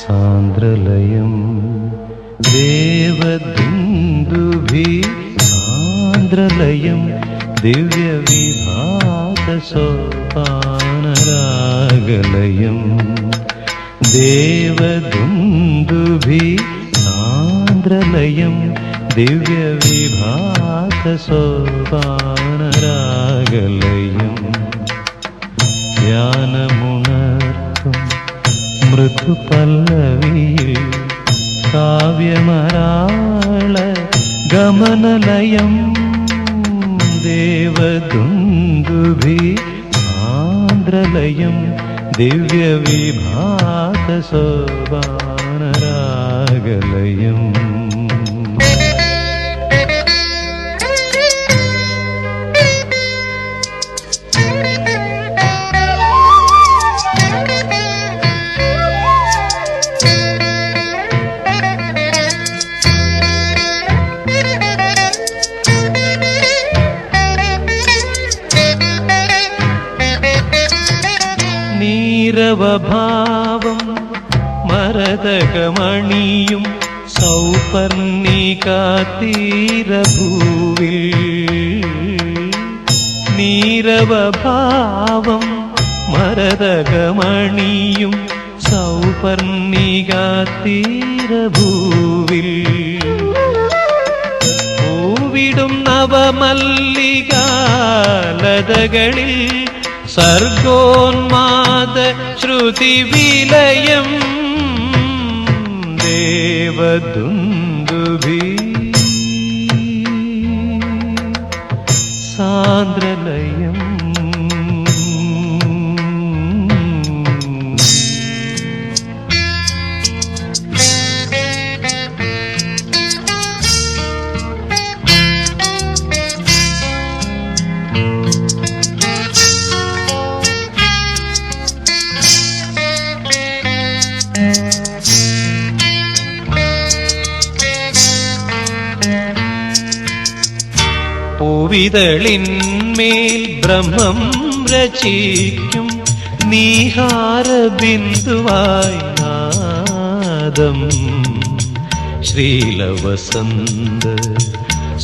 സാന്ദ്രലയം ദേവദുന്ദുഭി സാന്ദ്രലയം ദിവ്യവിഭാതസോപാനരാഗലയം ദേവദുന്ദുഭി സാന്ദ്രലയം ദിവ്യവിഭാതസോപാനരാഗലയം ധ്യാനമുണർത്തും മൃദുപല്ലവിയിൽ കാവ്യമരാള ഗമനലയം ദേവദുന്ദുഭി സാന്ദ്രലയം ദിവ്യവിഭാതസോപാനരാഗലയം നീരവഭാവം മരതകമണിയും സൗപർണികാതീരഭൂവിൽ നീരവഭാവം മരതകമണിയും സൗപർണികാതീരഭൂവിൽ പൂവിടും നവമല്ലികാലതകളിൽ സർഗോന്മാദ ശ്രുതിവിലയം ദേവദുന്ദുഭി സാന്ദ്രലയം പൂവിതളിന്മേൽ ബ്രഹ്മം രചിക്കും നീഹാരബിന്ദുവായി നാദം ശ്രീലവസന്ത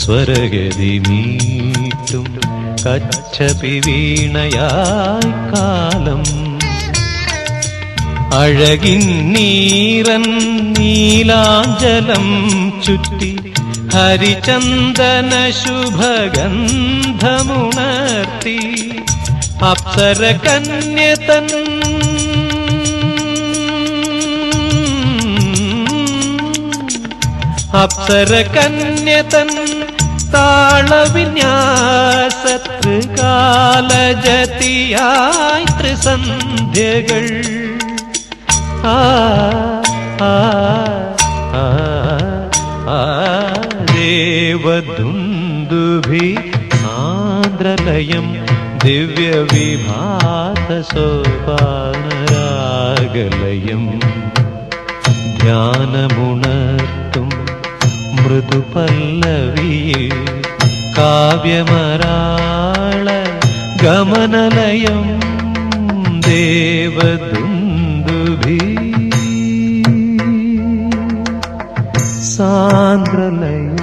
സ്വരഗതി മീട്ടും കച്ചപി വീണയായി കാലം അഴകിൻ നീറൻ നീലാഞ്ചലം ചുറ്റി ഹരിചന്ദന ശുഭഗന്ധമുണർത്തി അപ്സര കന്യതൻ അപ്സര കന്യതൻ താളവിന്യാസത്രികാലജതിയായി ത്രിസന്ധ്യകൾ ദേവദുന്ദുഭി സാന്ദ്രലയം ദിവ്യവിഭാതസോപാനരാഗലയം ധ്യാനമുണർത്തും മൃദുപല്ലവിയിൽ കാവ്യമരാള ഗമനലയം ദേവദുന്ദുഭി സാന്ദ്രലയം